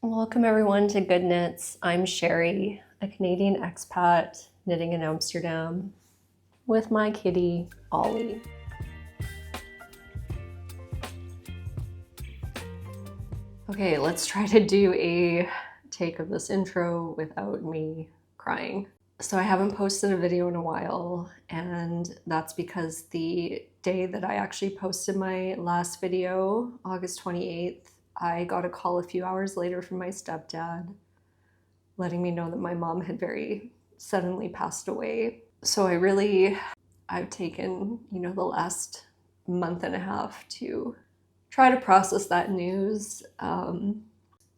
Welcome everyone to Goodknits. I'm Sherry, a Canadian expat knitting in Amsterdam with my kitty, Ollie. Okay, let's try to do a take of this intro without me crying. So I haven't posted a video in a while, and that's because the day that I actually posted my last video, August 28th, I got a call a few hours later from my stepdad letting me know that my mom had very suddenly passed away. So I've taken, the last month and a half to try to process that news, and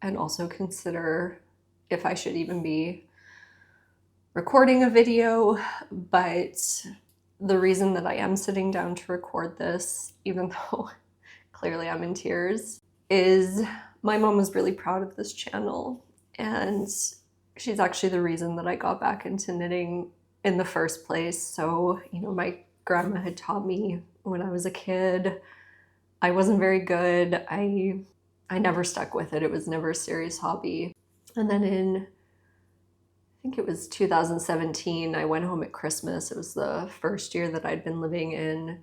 also consider if I should even be recording a video. But the reason that I am sitting down to record this, even though clearly I'm in tears, is my mom was really proud of this channel, and she's actually the reason that I got back into knitting in the first place. So, my grandma had taught me when I was a kid. I wasn't very good. I never stuck with it. It was never a serious hobby. And then I think it was 2017, I went home at Christmas. It was the first year that I'd been living in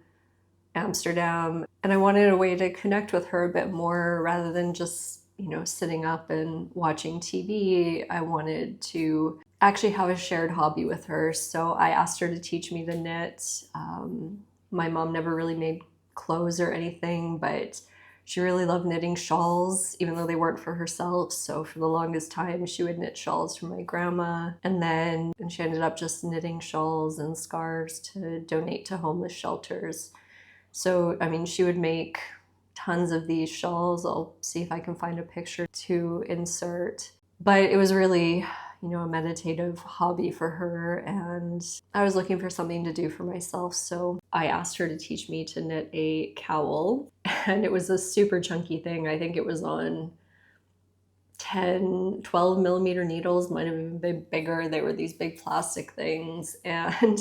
Amsterdam, and I wanted a way to connect with her a bit more rather than just, sitting up and watching TV. I wanted to actually have a shared hobby with her. So I asked her to teach me to knit. My mom never really made clothes or anything, but she really loved knitting shawls, even though they weren't for herself. So for the longest time, she would knit shawls for my grandma. And she ended up just knitting shawls and scarves to donate to homeless shelters. So, she would make tons of these shawls. I'll see if I can find a picture to insert. But it was really, a meditative hobby for her, and I was looking for something to do for myself. So I asked her to teach me to knit a cowl, and it was a super chunky thing. I think it was on 10, 12 millimeter needles, might have even been bigger. They were these big plastic things, and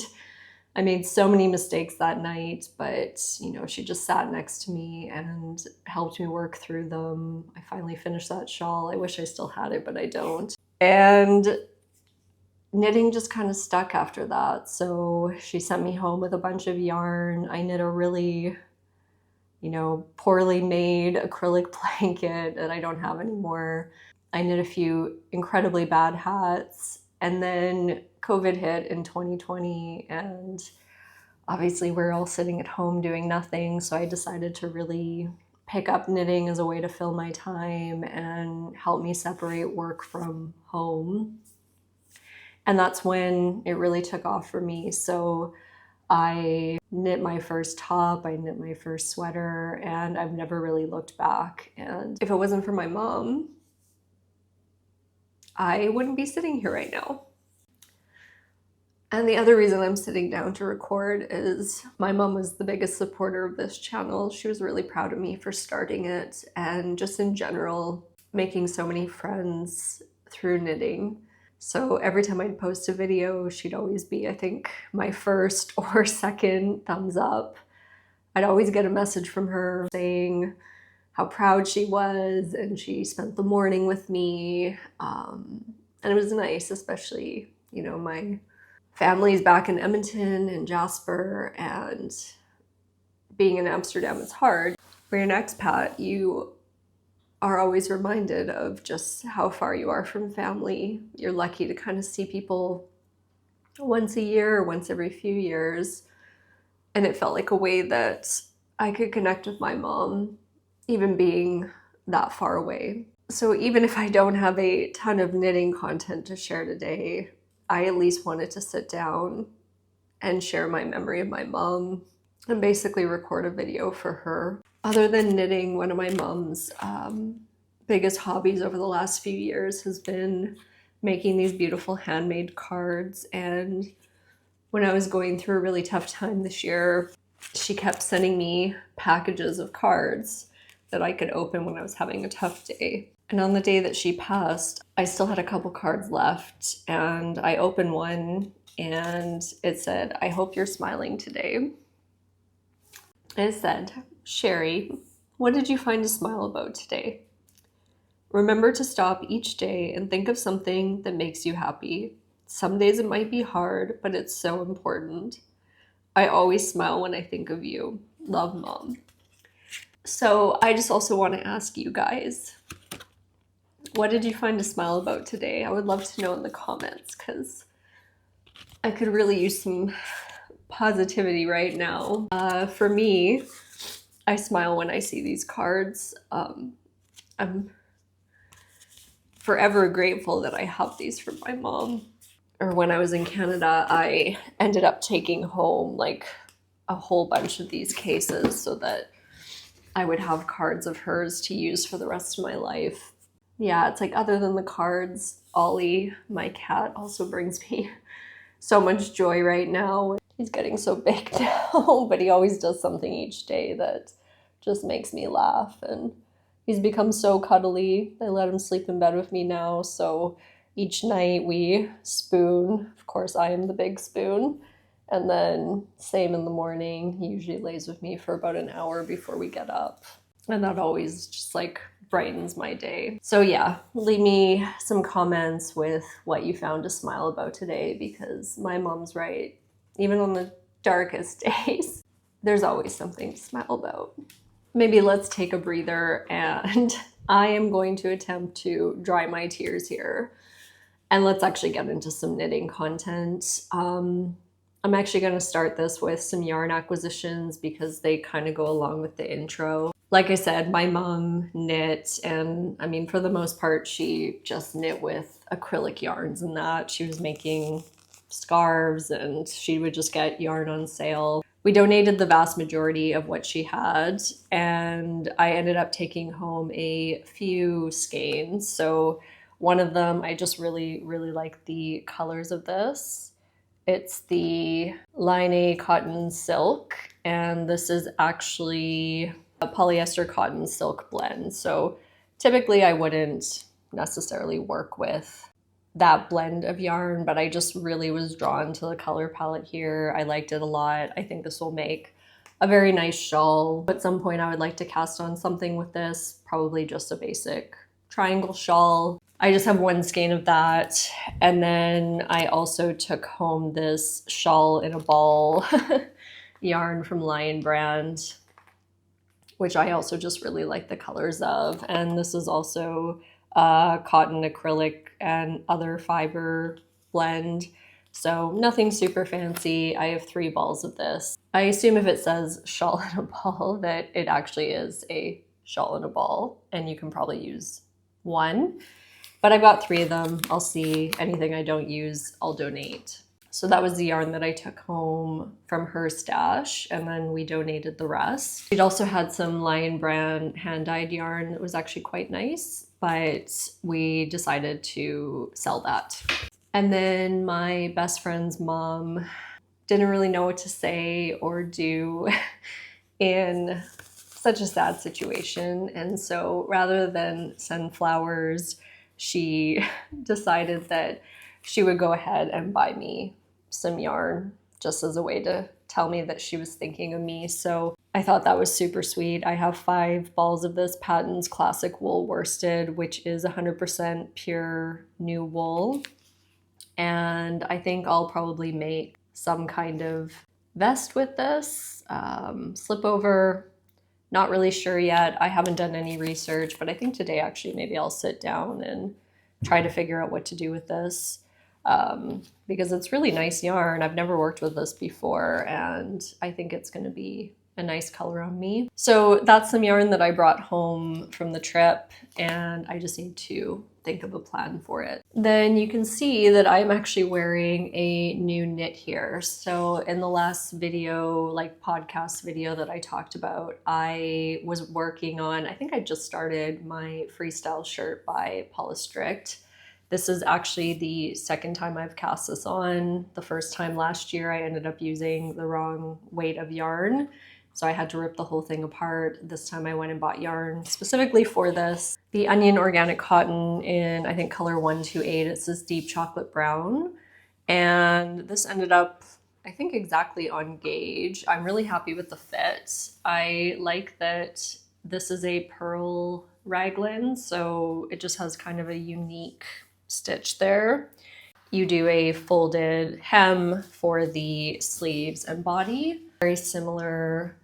I made so many mistakes that night, but she just sat next to me and helped me work through them. I finally finished that shawl. I wish I still had it, but I don't. And knitting just kind of stuck after that. So she sent me home with a bunch of yarn. I knit a really, poorly made acrylic blanket that I don't have anymore. I knit a few incredibly bad hats. And then COVID hit in 2020, and obviously we're all sitting at home doing nothing. So I decided to really pick up knitting as a way to fill my time and help me separate work from home. And that's when it really took off for me. So I knit my first top, I knit my first sweater, and I've never really looked back. And if it wasn't for my mom, I wouldn't be sitting here right now. And the other reason I'm sitting down to record is my mom was the biggest supporter of this channel. She was really proud of me for starting it, and just in general, making so many friends through knitting. So every time I'd post a video, she'd always be, I think, my first or second thumbs up. I'd always get a message from her saying how proud she was, and she spent the morning with me. And it was nice, especially, my family's back in Edmonton and Jasper, and being in Amsterdam is hard. For an expat, you are always reminded of just how far you are from family. You're lucky to kind of see people once a year or once every few years. And it felt like a way that I could connect with my mom, even being that far away. So even if I don't have a ton of knitting content to share today, I at least wanted to sit down and share my memory of my mom and basically record a video for her. Other than knitting, one of my mom's biggest hobbies over the last few years has been making these beautiful handmade cards. And when I was going through a really tough time this year, she kept sending me packages of cards that I could open when I was having a tough day. And on the day that she passed, I still had a couple cards left, and I opened one and it said, "I hope you're smiling today." And it said, "Sherry, what did you find to smile about today?" Remember to stop each day and think of something that makes you happy. Some days it might be hard, but it's so important. I always smile when I think of you. Love, Mom. So I just also want to ask you guys, what did you find to smile about today? I would love to know in the comments because I could really use some positivity right now. For me, I smile when I see these cards. I'm forever grateful that I have these from my mom. Or when I was in Canada, I ended up taking home like a whole bunch of these cases so that I would have cards of hers to use for the rest of my life. Yeah, it's like other than the cards, Ollie, my cat, also brings me so much joy right now. He's getting so big now, but he always does something each day that just makes me laugh. And he's become so cuddly. I let him sleep in bed with me now, so each night we spoon. Of course, I am the big spoon. And then same in the morning. He usually lays with me for about an hour before we get up. And that always just like brightens my day. So yeah, leave me some comments with what you found to smile about today, because my mom's right. Even on the darkest days, there's always something to smile about. Maybe let's take a breather, and I am going to attempt to dry my tears here. And let's actually get into some knitting content. I'm actually going to start this with some yarn acquisitions because they kind of go along with the intro. Like I said, my mom knit, and I mean, for the most part, she just knit with acrylic yarns and that. She was making scarves and she would just get yarn on sale. We donated the vast majority of what she had, and I ended up taking home a few skeins. So one of them, I just really like the colors of this. It's the Line Cotton Silk, and this is actually a polyester cotton silk blend. So typically I wouldn't necessarily work with that blend of yarn, but I just really was drawn to the color palette here. I liked it a lot. I think this will make a very nice shawl. At some point I would like to cast on something with this, probably just a basic triangle shawl. I just have one skein of that. And then I also took home this shawl in a ball yarn from Lion Brand, which I also just really like the colors of. And this is also cotton, acrylic, and other fiber blend. So nothing super fancy. I have 3 balls of this. I assume if it says shawl in a ball that it actually is a shawl in a ball, and you can probably use 1. But I've got 3 of them. I'll see. Anything I don't use, I'll donate. So that was the yarn that I took home from her stash, and then we donated the rest. We'd also had some Lion Brand hand-dyed yarn that was actually quite nice, but we decided to sell that. And then my best friend's mom didn't really know what to say or do in such a sad situation. And so rather than send flowers, she decided that she would go ahead and buy me some yarn just as a way to tell me that she was thinking of me. So I thought that was super sweet. I have 5 balls of this Patton's Classic Wool Worsted, which is 100% pure new wool. And I think I'll probably make some kind of vest with this, slip over. Not really sure yet. I haven't done any research, but I think today actually maybe I'll sit down and try to figure out what to do with this, because it's really nice yarn. I've never worked with this before, and I think it's going to be a nice color on me. So that's some yarn that I brought home from the trip, and I just need to think of a plan for it. Then you can see that I'm actually wearing a new knit here. So in the last video, like podcast video that I talked about, I was working on, I think I just started my Freestyle Shirt by Paula Strict. This is actually the second time I've cast this on. The first time last year, I ended up using the wrong weight of yarn, so I had to rip the whole thing apart. This time I went and bought yarn specifically for this. The Onion Organic Cotton in, I think, color 128. It's this deep chocolate brown. And this ended up, I think, exactly on gauge. I'm really happy with the fit. I like that this is a pearl raglan, so it just has kind of a unique stitch there. You do a folded hem for the sleeves and body. Very similar,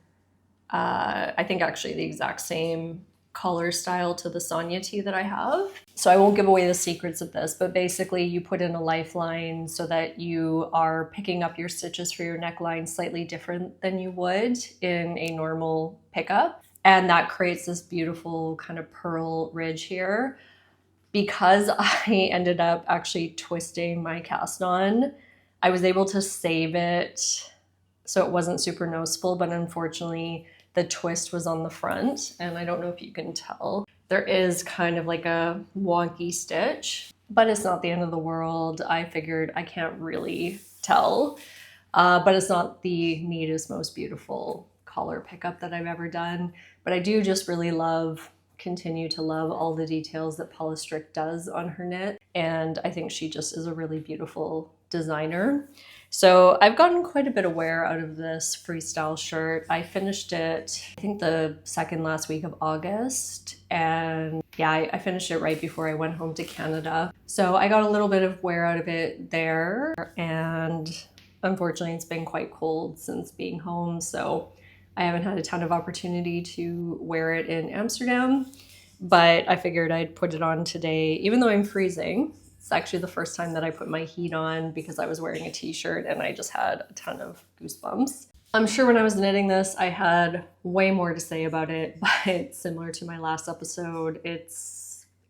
I think actually the exact same color style to the Sonia tee that I have. So I won't give away the secrets of this, but basically you put in a lifeline so that you are picking up your stitches for your neckline slightly different than you would in a normal pickup. And that creates this beautiful kind of pearl ridge here. Because I ended up actually twisting my cast on, I was able to save it so it wasn't super noticeable, but unfortunately the twist was on the front, and I don't know if you can tell. There is kind of like a wonky stitch, but it's not the end of the world. I figured I can't really tell, but it's not the neatest, most beautiful collar pickup that I've ever done. But I do just really continue to love all the details that Paula Strick does on her knit, and I think she just is a really beautiful designer. So I've gotten quite a bit of wear out of this freestyle shirt. I finished it, I think the second last week of August, and yeah, I finished it right before I went home to Canada. So I got a little bit of wear out of it there, and unfortunately it's been quite cold since being home, so I haven't had a ton of opportunity to wear it in Amsterdam, but I figured I'd put it on today, even though I'm freezing. It's actually the first time that I put my heat on because I was wearing a t-shirt and I just had a ton of goosebumps. I'm sure when I was knitting this, I had way more to say about it, but similar to my last episode, it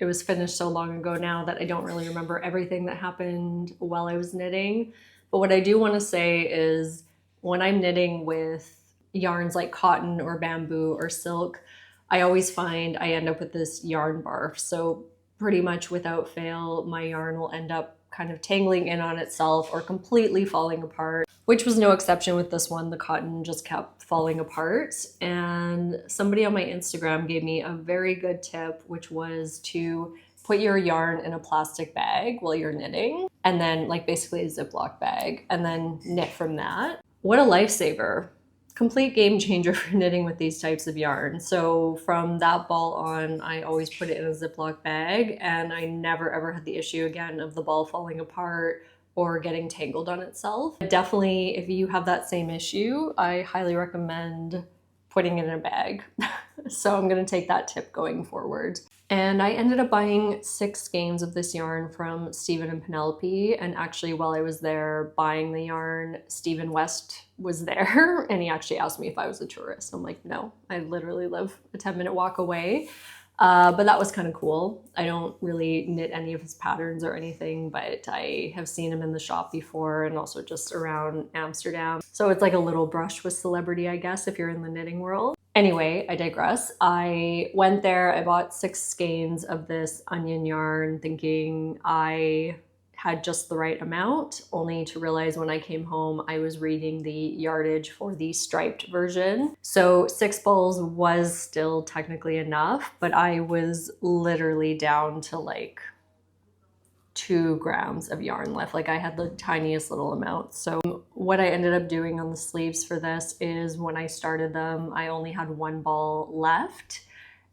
was finished so long ago now that I don't really remember everything that happened while I was knitting. But what I do want to say is when I'm knitting with yarns like cotton or bamboo or silk, I always find I end up with this yarn barf. So pretty much without fail, my yarn will end up kind of tangling in on itself or completely falling apart, which was no exception with this one. The cotton just kept falling apart. And somebody on my Instagram gave me a very good tip, which was to put your yarn in a plastic bag while you're knitting, and then like basically a Ziploc bag, and then knit from that. What a lifesaver. Complete game changer for knitting with these types of yarn. So from that ball on, I always put it in a Ziploc bag, and I never ever had the issue again of the ball falling apart or getting tangled on itself. Definitely, if you have that same issue, I highly recommend putting it in a bag. So I'm gonna take that tip going forward. And I ended up buying 6 skeins of this yarn from Stephen and Penelope. And actually, while I was there buying the yarn, Stephen West was there and he actually asked me if I was a tourist. I'm like, no, I literally live a 10-minute walk away. But that was kind of cool. I don't really knit any of his patterns or anything, but I have seen him in the shop before and also just around Amsterdam. So it's like a little brush with celebrity, I guess, if you're in the knitting world. Anyway, I digress. I went there, I bought 6 skeins of this onion yarn thinking I had just the right amount, only to realize when I came home, I was reading the yardage for the striped version. So 6 balls was still technically enough, but I was literally down to like 2 grams of yarn left. Like I had the tiniest little amount. So what I ended up doing on the sleeves for this is when I started them, I only had 1 ball left,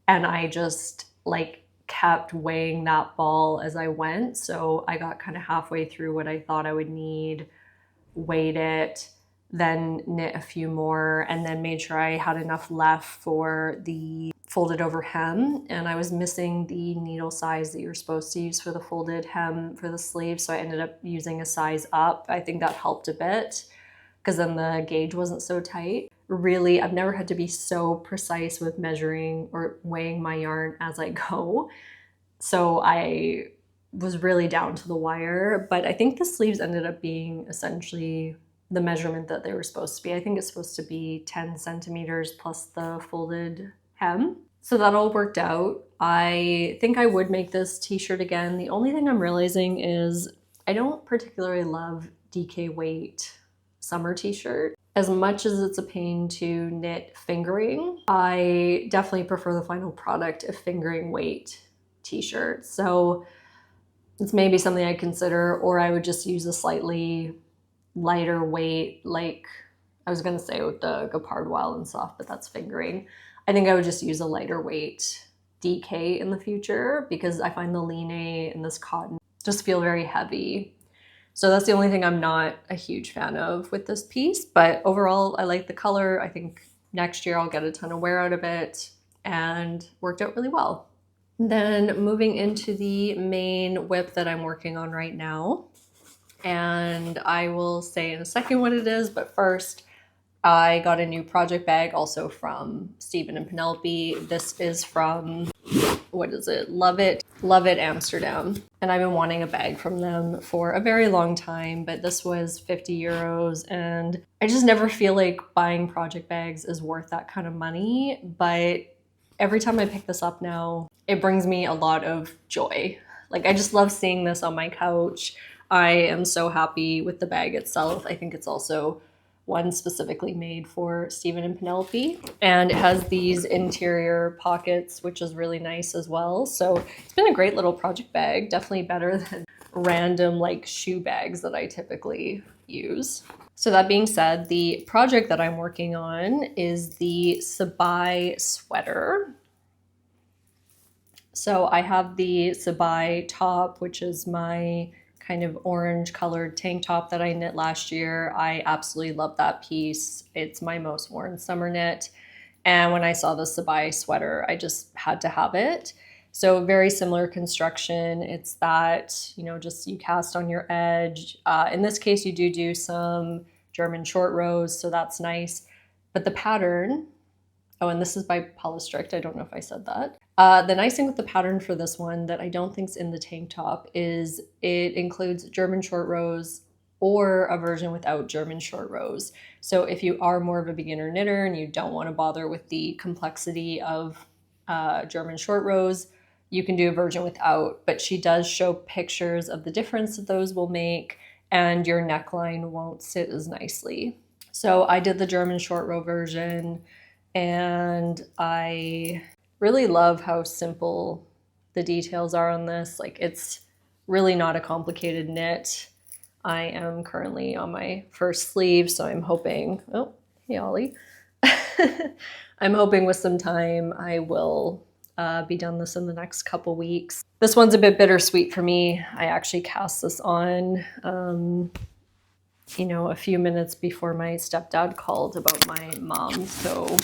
and I just like kept weighing that ball as I went. So I got kind of halfway through what I thought I would need, weighed it, then knit a few more, and then made sure I had enough left for the folded over hem. And I was missing the needle size that you're supposed to use for the folded hem for the sleeve, so I ended up using a size up. I think that helped a bit because then the gauge wasn't so tight. Really, I've never had to be so precise with measuring or weighing my yarn as I go. So I was really down to the wire, but I think the sleeves ended up being essentially the measurement that they were supposed to be. I think it's supposed to be 10 centimeters plus the folded hem. So that all worked out. I think I would make this t-shirt again. The only thing I'm realizing is I don't particularly love DK weight summer t-shirt. As much as it's a pain to knit fingering, I definitely prefer the final product of fingering weight t-shirt. So it's maybe something I'd consider, or I would just use a slightly lighter weight, like I was gonna say with the Gapard Wild and Soft, but that's fingering. I think I would just use a lighter weight DK in the future because I find the line and this cotton just feel very heavy. So that's the only thing I'm not a huge fan of with this piece, but overall I like the color. I think next year I'll get a ton of wear out of it, and worked out really well. Then moving into the main whip that I'm working on right now, and I will say in a second what it is, but first I got a new project bag also from Stephen and Penelope. This is from, what is it? Love It Amsterdam. And I've been wanting a bag from them for a very long time, but this was 50 euros, and I just never feel like buying project bags is worth that kind of money. But every time I pick this up now, it brings me a lot of joy. Like, I just love seeing this on my couch. I am so happy with the bag itself. I think it's also one specifically made for Stephen and Penelope, and it has these interior pockets, which is really nice as well. So it's been a great little project bag, definitely better than random like shoe bags that I typically use. So that being said, the project that I'm working on is the SABAI Sweater. So I have the SABAI top, which is my kind of orange colored tank top that I knit last year. I absolutely love that piece. It's my most worn summer knit. And when I saw the SABAI sweater, I just had to have it. So very similar construction. It's that, you know, just you cast on your edge. In this case, you do some German short rows, so that's nice. But the pattern, oh, and this is by Polystrict. I don't know if I said that. The nice thing with the pattern for this one that I don't think's in the tank top is it includes German short rows or a version without German short rows. So if you are more of a beginner knitter and you don't want to bother with the complexity of German short rows, you can do a version without, but she does show pictures of the difference that those will make, and your neckline won't sit as nicely. So I did the German short row version, and I really love how simple the details are on this. Like, it's really not a complicated knit. I am currently on my first sleeve, so I'm hoping, oh, hey Ollie. I'm hoping with some time I will be done this in the next couple weeks. This one's a bit bittersweet for me. I actually cast this on, you know, a few minutes before my stepdad called about my mom. So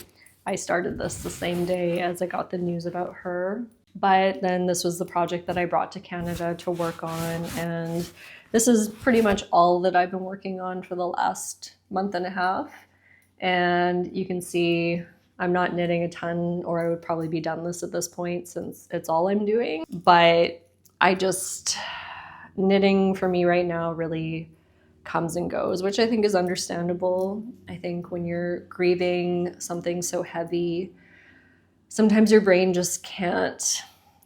I started this the same day as I got the news about her. But then this was the project that I brought to Canada to work on. And this is pretty much all that I've been working on for the last month and a half. And you can see I'm not knitting a ton, or I would probably be done this at this point since it's all I'm doing. But knitting for me right now really comes and goes, which I think is understandable. I think when you're grieving something so heavy, sometimes your brain just can't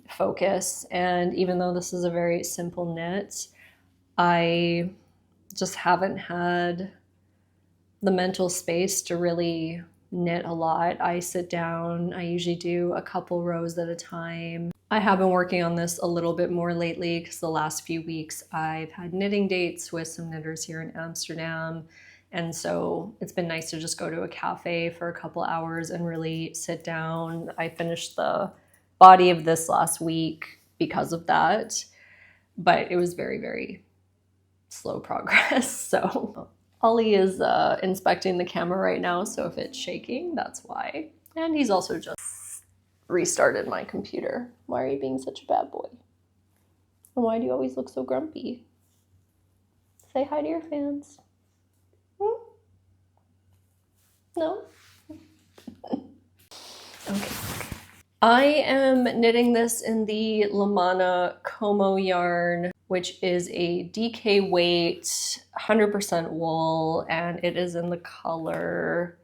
focus. And even though this is a very simple knit, I just haven't had the mental space to really knit a lot. I sit down, I usually do a couple rows at a time. I have been working on this a little bit more lately because the last few weeks I've had knitting dates with some knitters here in Amsterdam. And so it's been nice to just go to a cafe for a couple hours and really sit down. I finished the body of this last week because of that, but it was very, very slow progress. So Ollie is inspecting the camera right now, so if it's shaking, that's why. And he's also just restarted my computer. Why are you being such a bad boy? And why do you always look so grumpy? Say hi to your fans. No? Okay. I am knitting this in the Lamana Como yarn, which is a DK weight, 100% wool, and it is in the color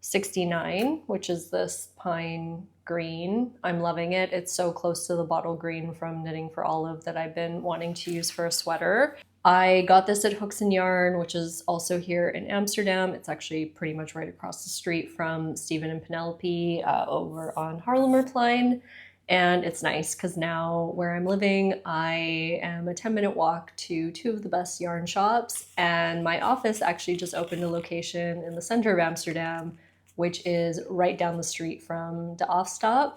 69, which is this pine green. I'm loving it. It's so close to the bottle green from Knitting for Olive that I've been wanting to use for a sweater. I got this at Hooks and Yarn, which is also here in Amsterdam. It's actually pretty much right across the street from Stephen and Penelope over on Haarlemmerplein. And it's nice because now where I'm living, I am a 10-minute walk to two of the best yarn shops. And my office actually just opened a location in the center of Amsterdam, which is right down the street from De Afstap,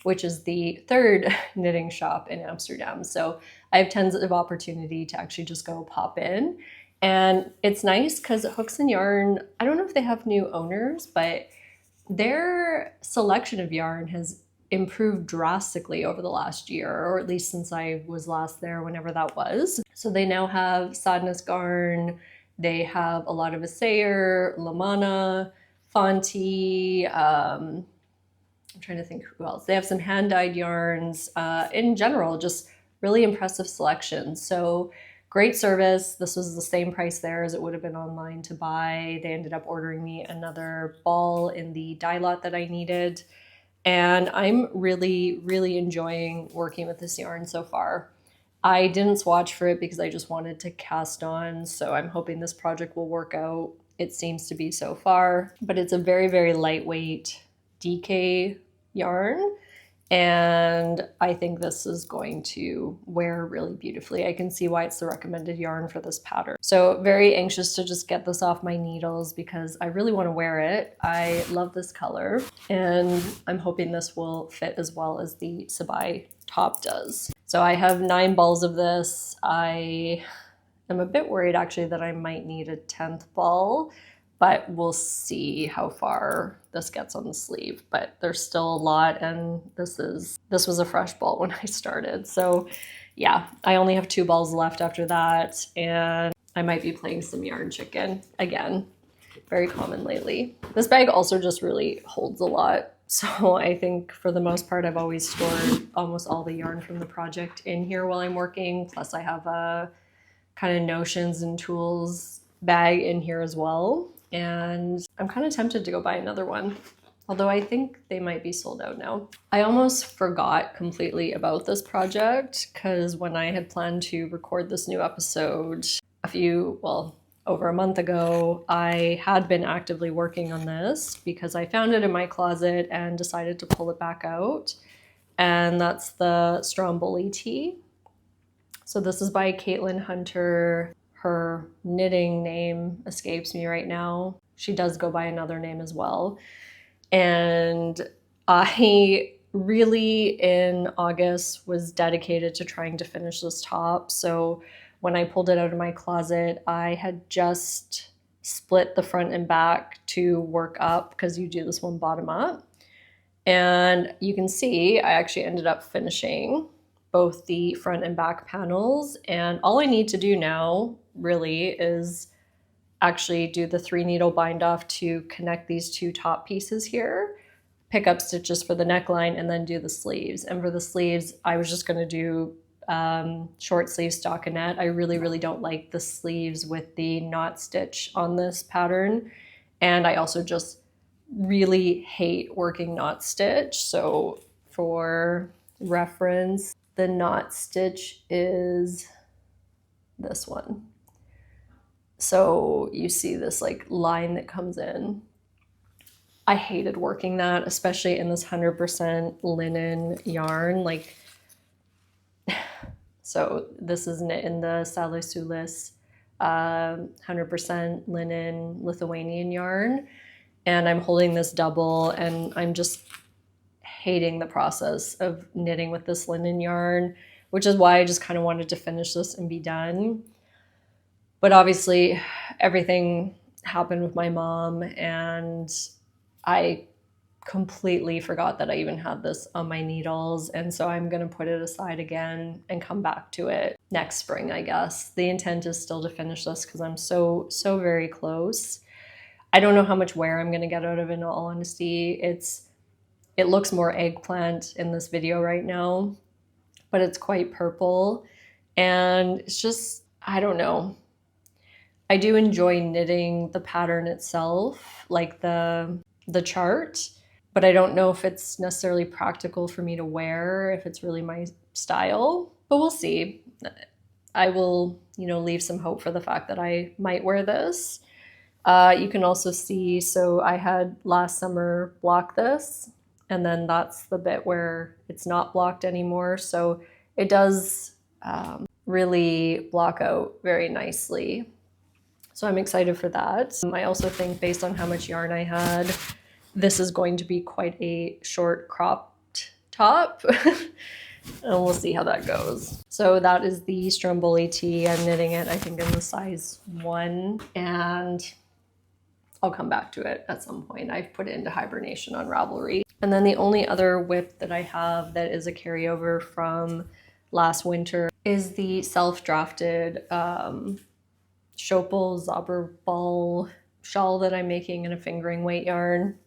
which is the third knitting shop in Amsterdam. So I have tons of opportunity to actually just go pop in. And it's nice because Hooks and Yarn, I don't know if they have new owners, but their selection of yarn has improved drastically over the last year, or at least since I was last there, whenever that was. So they now have Sadness Garn, they have a lot of Asayer, Lamana, Fonte, I'm trying to think who else. They have some hand-dyed yarns. In general, just really impressive selection. So great service. This was the same price there as it would have been online to buy. They ended up ordering me another ball in the dye lot that I needed. And I'm really, really enjoying working with this yarn so far. I didn't swatch for it because I just wanted to cast on. So I'm hoping this project will work out. It seems to be so far, but it's a very, very lightweight DK yarn. And I think this is going to wear really beautifully. I can see why it's the recommended yarn for this pattern. So very anxious to just get this off my needles because I really want to wear it. I love this color and I'm hoping this will fit as well as the SABAI top does. So I have 9 balls of this. I am a bit worried actually that I might need a 10th ball, but we'll see how far this gets on the sleeve. But there's still a lot, and this was a fresh ball when I started. So yeah, I only have 2 balls left after that, and I might be playing some yarn chicken again. Very common lately. This bag also just really holds a lot. So I think for the most part, I've always stored almost all the yarn from the project in here while I'm working. Plus I have a kind of notions and tools bag in here as well. And I'm kind of tempted to go buy another one, although I think they might be sold out now. I almost forgot completely about this project because when I had planned to record this new episode over a month ago, I had been actively working on this because I found it in my closet and decided to pull it back out. And that's the Stromboli Tee. So this is by Caitlin Hunter. Her knitting name escapes me right now. She does go by another name as well. And I really, in August, was dedicated to trying to finish this top. So when I pulled it out of my closet, I had just split the front and back to work up because you do this one bottom up. And you can see I actually ended up finishing both the front and back panels. And all I need to do now really is actually do the 3 needle bind off to connect these 2 top pieces here, pick up stitches for the neckline, and then do the sleeves. And for the sleeves, I was just going to do short sleeve stockinette. I really, really don't like the sleeves with the knot stitch on this pattern. And I also just really hate working knot stitch. So for reference, the knot stitch is this one. So you see this like line that comes in. I hated working that, especially in this 100% linen yarn. So this is knit in the SABAI Sweater 100% linen Lithuanian yarn. And I'm holding this double and I'm just hating the process of knitting with this linen yarn, which is why I just kind of wanted to finish this and be done. But obviously everything happened with my mom and I completely forgot that I even had this on my needles. And so I'm going to put it aside again and come back to it next spring, I guess. The intent is still to finish this because I'm so very close. I don't know how much wear I'm going to get out of it in all honesty. It looks more eggplant in this video right now, but it's quite purple. And it's just, I don't know. I do enjoy knitting the pattern itself, like the chart, but I don't know if it's necessarily practical for me to wear, if it's really my style, but we'll see. I will, leave some hope for the fact that I might wear this. You can also see, so I had last summer blocked this, and then that's the bit where it's not blocked anymore. So it does really block out very nicely. So I'm excited for that. I also think based on how much yarn I had, this is going to be quite a short cropped top. And we'll see how that goes. So that is the Stromboli Tee. I'm knitting it, I think, in the size 1, and I'll come back to it at some point. I've put it into hibernation on Ravelry. And then the only other whip that I have that is a carryover from last winter is the self-drafted Zauberball Shawl that I'm making in a fingering weight yarn.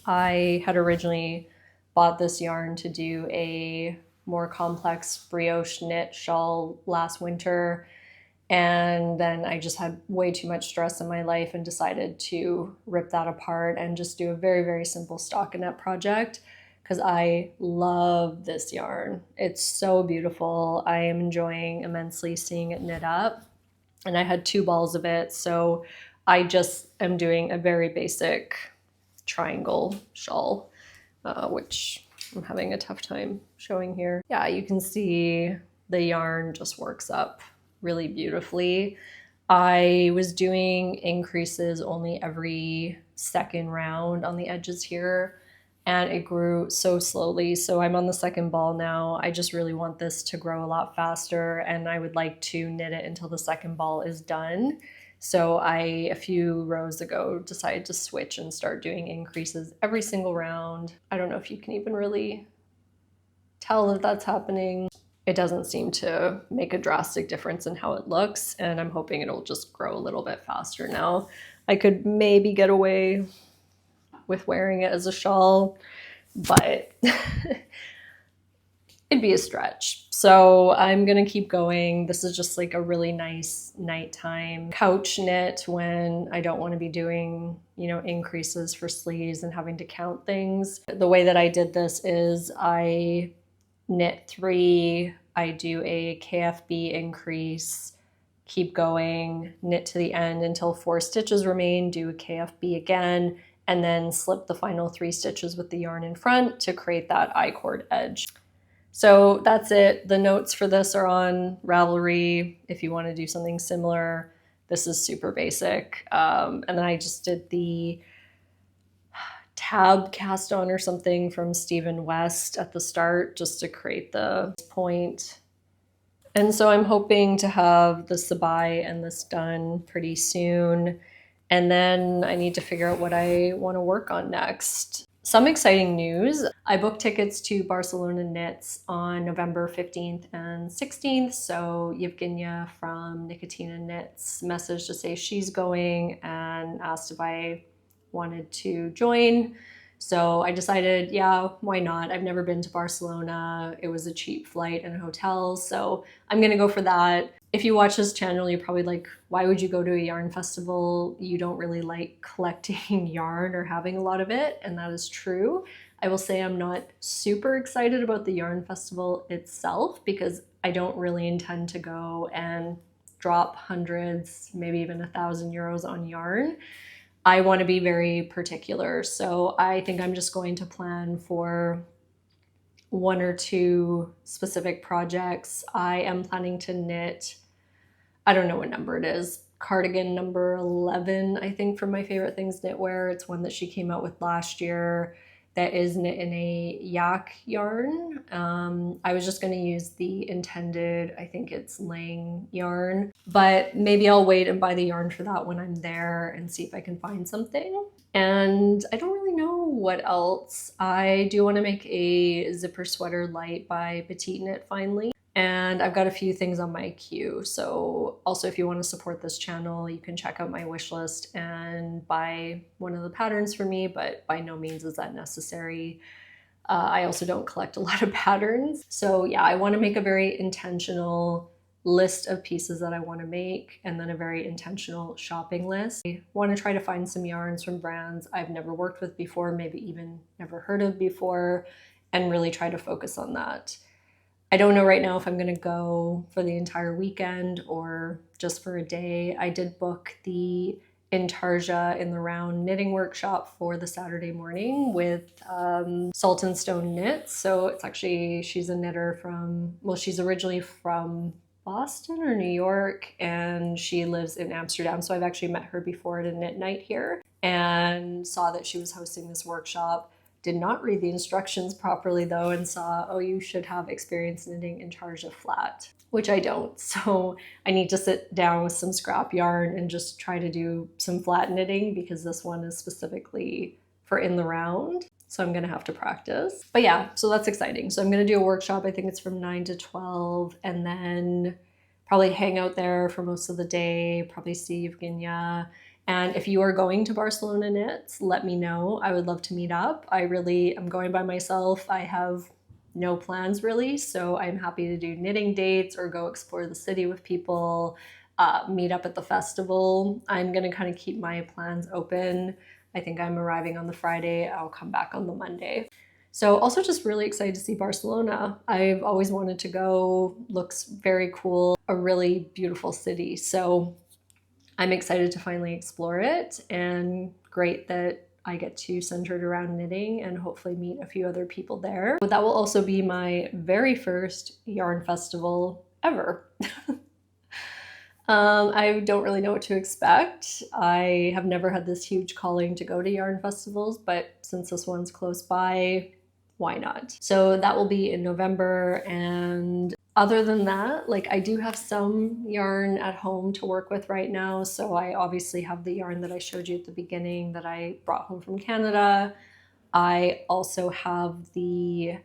I had originally bought this yarn to do a more complex brioche knit shawl last winter, and then I just had way too much stress in my life and decided to rip that apart and just do a very, very simple stockinette project because I love this yarn. It's so beautiful. I am enjoying immensely seeing it knit up, and I had 2 balls of it, so I just am doing a very basic triangle shawl, which I'm having a tough time showing here. Yeah, you can see the yarn just works up really beautifully. I was doing increases only every second round on the edges here, and it grew so slowly. So I'm on the 2nd ball now. I just really want this to grow a lot faster, and I would like to knit it until the 2nd ball is done. So I, a few rows ago, decided to switch and start doing increases every single round. I don't know if you can even really tell that that's happening. It doesn't seem to make a drastic difference in how it looks, and I'm hoping it'll just grow a little bit faster now. I could maybe get away with wearing it as a shawl, but it'd be a stretch. So I'm gonna keep going. This is just like a really nice nighttime couch knit when I don't want to be doing, you know, increases for sleeves and having to count things. The way that I did this is I knit 3, I do a KFB increase, keep going, knit to the end until 4 stitches remain, do a KFB again, and then slip the final 3 stitches with the yarn in front to create that I-cord edge. So that's it. The notes for this are on Ravelry if you want to do something similar. This is super basic. And then I just did the tab cast on or something from Stephen West at the start just to create the point. And so I'm hoping to have the SABAI and this done pretty soon. And then I need to figure out what I want to work on next. Some exciting news. I booked tickets to Barcelona Knits on November 15th and 16th. So Yevgenia from Nicotina Knits messaged to say she's going and asked if I wanted to join. So I decided, yeah, why not? I've never been to Barcelona. It was a cheap flight and a hotel, so I'm gonna go for that. If you watch this channel, you're probably like, why would you go to a yarn festival? You don't really like collecting yarn or having a lot of it, and that is true. I will say I'm not super excited about the yarn festival itself because I don't really intend to go and drop hundreds, maybe even 1,000 euros on yarn. I want to be very particular, so I think I'm just going to plan for 1 or 2 specific projects. I am planning to knit, I don't know what number it is, cardigan number 11, I think, from My Favorite Things Knitwear. It's one that she came out with last year that is knit in a yak yarn. I was just going to use the intended, I think it's Lang yarn, but maybe I'll wait and buy the yarn for that when I'm there and see if I can find something. And I don't really know what else. I do want to make a zipper sweater light by Petite Knit finally. And I've got a few things on my queue. So also, if you want to support this channel, you can check out my wish list and buy one of the patterns for me, but by no means is that necessary. I also don't collect a lot of patterns. So yeah, I want to make a very intentional list of pieces that I want to make, and then a very intentional shopping list. I want to try to find some yarns from brands I've never worked with before, maybe even never heard of before, and really try to focus on that. I don't know right now if I'm going to go for the entire weekend or just for a day. I did book the Intarsia in the Round knitting workshop for the Saturday morning with Salt and Stone Knits. So it's actually, she's a knitter from, well, she's originally from Boston or New York, and she lives in Amsterdam. So I've actually met her before at a knit night here and saw that she was hosting this workshop. did not read the instructions properly though and saw, oh, you should have experience knitting in charge of flat, which I don't. So I need to sit down with some scrap yarn and just try to do some flat knitting, because this one is specifically for in the round. So I'm gonna have to practice. But yeah, so that's exciting. So I'm gonna do a workshop. I think it's from 9 to 12, and then probably hang out there for most of the day, probably see Evgenia. And if you are going to Barcelona Knits, let me know. I would love to meet up. I'm going by myself. I have no plans really, so I'm happy to do knitting dates or go explore the city with people, meet up at the festival. I'm gonna kind of keep my plans open. I think I'm arriving on the Friday. I'll come back on the Monday. So also just really excited to see Barcelona. I've always wanted to go. Looks very cool, a really beautiful city. So I'm excited to finally explore it, and great that I get to center it around knitting and hopefully meet a few other people there. But that will also be my very first yarn festival ever. I don't really know what to expect. I have never had this huge calling to go to yarn festivals, but since this one's close by, why not? So that will be in November, and other than that, like, I do have some yarn at home to work with right now. So I obviously have the yarn that I showed you at the beginning that I brought home from Canada. I also have the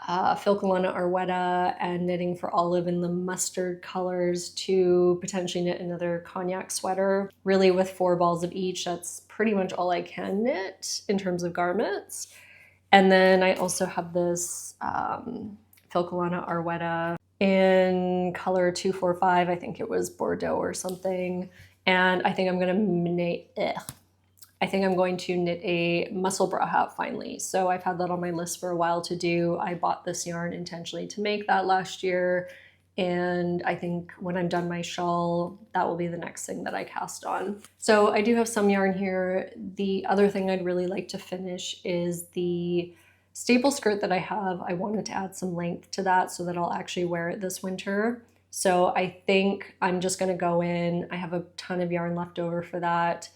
Filcolana Arwetta and Knitting for Olive in the mustard colors to potentially knit another cognac sweater. Really with 4 balls of each, that's pretty much all I can knit in terms of garments. And then I also have this Filcolana Arwetta in color 245, I think it was Bordeaux or something. And I think I'm going to knit a muscle bra hat finally. So I've had that on my list for a while to do. I bought this yarn intentionally to make that last year. And I think when I'm done my shawl, that will be the next thing that I cast on. So I do have some yarn here. The other thing I'd really like to finish is the staple skirt that I have. I wanted to add some length to that so that I'll actually wear it this winter. So I think I'm just gonna go in. I have a ton of yarn left over for that.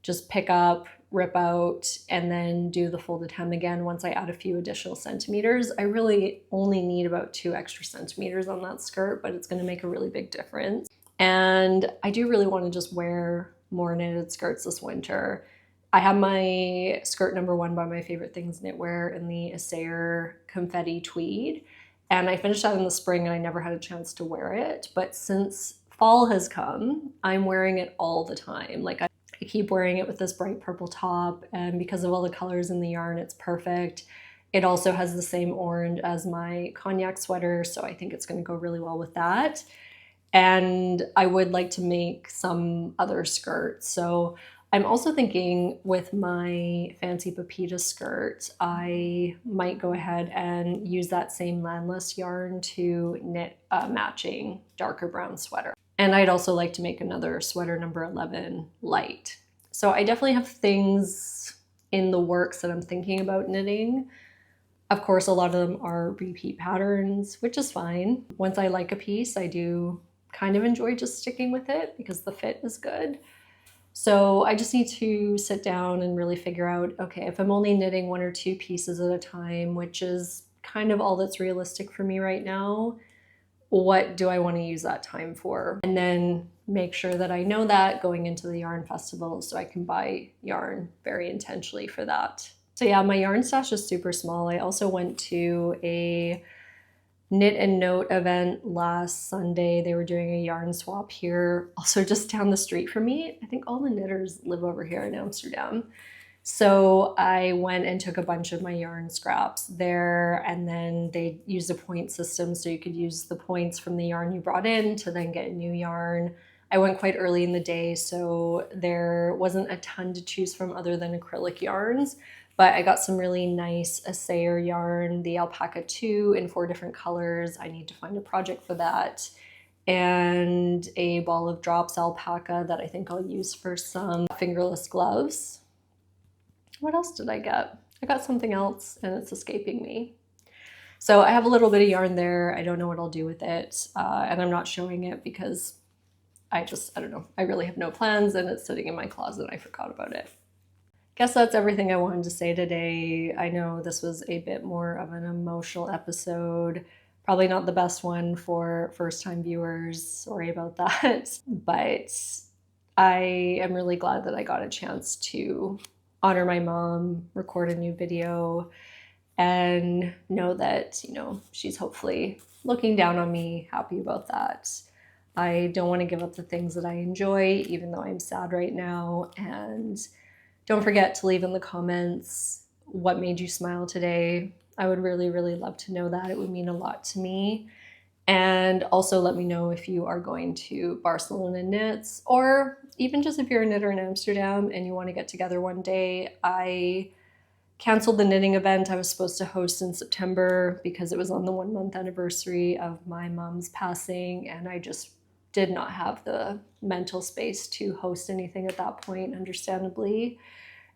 Just pick up, rip out, and then do the folded hem again once I add a few additional centimeters. I really only need about 2 extra centimeters on that skirt, but it's gonna make a really big difference. And I do really wanna just wear more knitted skirts this winter. I have my skirt number 1 by My Favorite Things Knitwear in the Assayer Confetti Tweed. And I finished that in the spring and I never had a chance to wear it. But since fall has come, I'm wearing it all the time. Like I keep wearing it with this bright purple top, and because of all the colors in the yarn, it's perfect. It also has the same orange as my cognac sweater, so I think it's gonna go really well with that. And I would like to make some other skirts. So I'm also thinking with my fancy Pepita skirt, I might go ahead and use that same Landless yarn to knit a matching darker brown sweater. And I'd also like to make another sweater number 11 light. So I definitely have things in the works that I'm thinking about knitting. Of course, a lot of them are repeat patterns, which is fine. Once I like a piece, I do kind of enjoy just sticking with it because the fit is good. So I just need to sit down and really figure out, okay, if I'm only knitting 1 or 2 pieces at a time, which is kind of all that's realistic for me right now, what do I want to use that time for? And then make sure that I know that going into the yarn festival so I can buy yarn very intentionally for that. So yeah, my yarn stash is super small. I also went to a Knit and Note event last Sunday. They were doing a yarn swap here, also just down the street from me. I think all the knitters live over here in Amsterdam. So I went and took a bunch of my yarn scraps there, and then they used a point system, so you could use the points from the yarn you brought in to then get new yarn. I went quite early in the day, so there wasn't a ton to choose from other than acrylic yarns, but I got some really nice Assayer yarn, the Alpaca 2 in 4 different colors. I need to find a project for that. And a ball of drops alpaca that I think I'll use for some fingerless gloves. What else did I get? I got something else and it's escaping me. So I have a little bit of yarn there. I don't know what I'll do with it. And I'm not showing it because I don't know. I really have no plans and it's sitting in my closet and I forgot about it. guess that's everything I wanted to say today. I know this was a bit more of an emotional episode. Probably not the best one for first-time viewers. Sorry about that. But I am really glad that I got a chance to honor my mom, record a new video, and know that, she's hopefully looking down on me, happy about that. I don't want to give up the things that I enjoy, even though I'm sad right now. And don't forget to leave in the comments what made you smile today. I would really, really love to know that. It would mean a lot to me. And also let me know if you are going to Barcelona Knits, or even just if you're a knitter in Amsterdam and you want to get together one day. I canceled the knitting event I was supposed to host in September because it was on the 1-month anniversary of my mom's passing, and I just did not have the mental space to host anything at that point, understandably.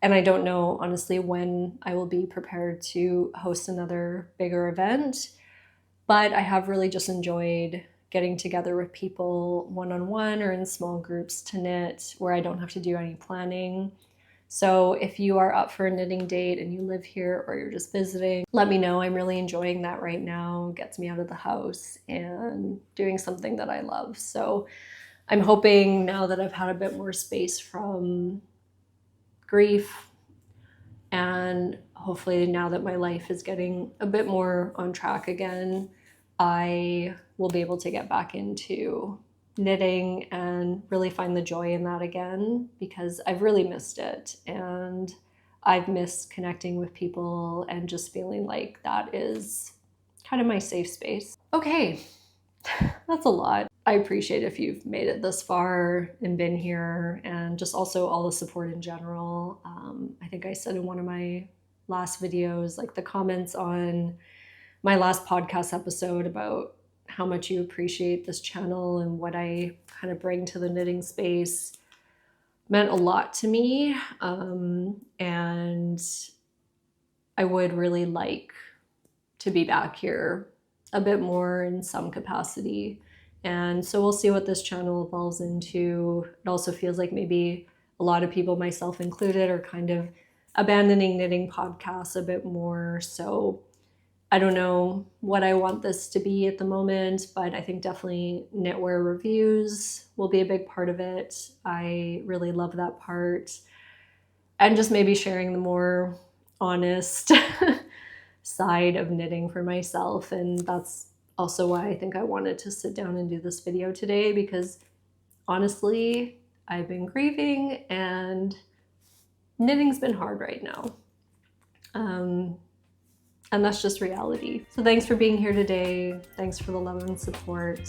And I don't know, honestly, when I will be prepared to host another bigger event. But I have really just enjoyed getting together with people one-on-one or in small groups to knit where I don't have to do any planning. So if you are up for a knitting date and you live here or you're just visiting, let me know. I'm really enjoying that right now. It gets me out of the house and doing something that I love. So I'm hoping now that I've had a bit more space from grief, and hopefully now that my life is getting a bit more on track again, I will be able to get back into knitting and really find the joy in that again, because I've really missed it, and I've missed connecting with people and just feeling like that is kind of my safe space. Okay, that's a lot. I appreciate if you've made it this far and been here, and just also all the support in general. I think I said in one of my last videos, like the comments on my last podcast episode about how much you appreciate this channel and what I kind of bring to the knitting space meant a lot to me. And I would really like to be back here a bit more in some capacity. And so we'll see what this channel evolves into. It also feels like maybe a lot of people, myself included, are kind of abandoning knitting podcasts a bit more. So I don't know what I want this to be at the moment, but I think definitely knitwear reviews will be a big part of it. I really love that part. And just maybe sharing the more honest side of knitting for myself. And that's also why I think I wanted to sit down and do this video today, because honestly, I've been grieving and knitting's been hard right now. And that's just reality. So thanks for being here today. Thanks for the love and support.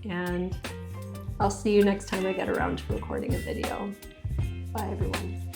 And I'll see you next time I get around to recording a video. Bye, everyone.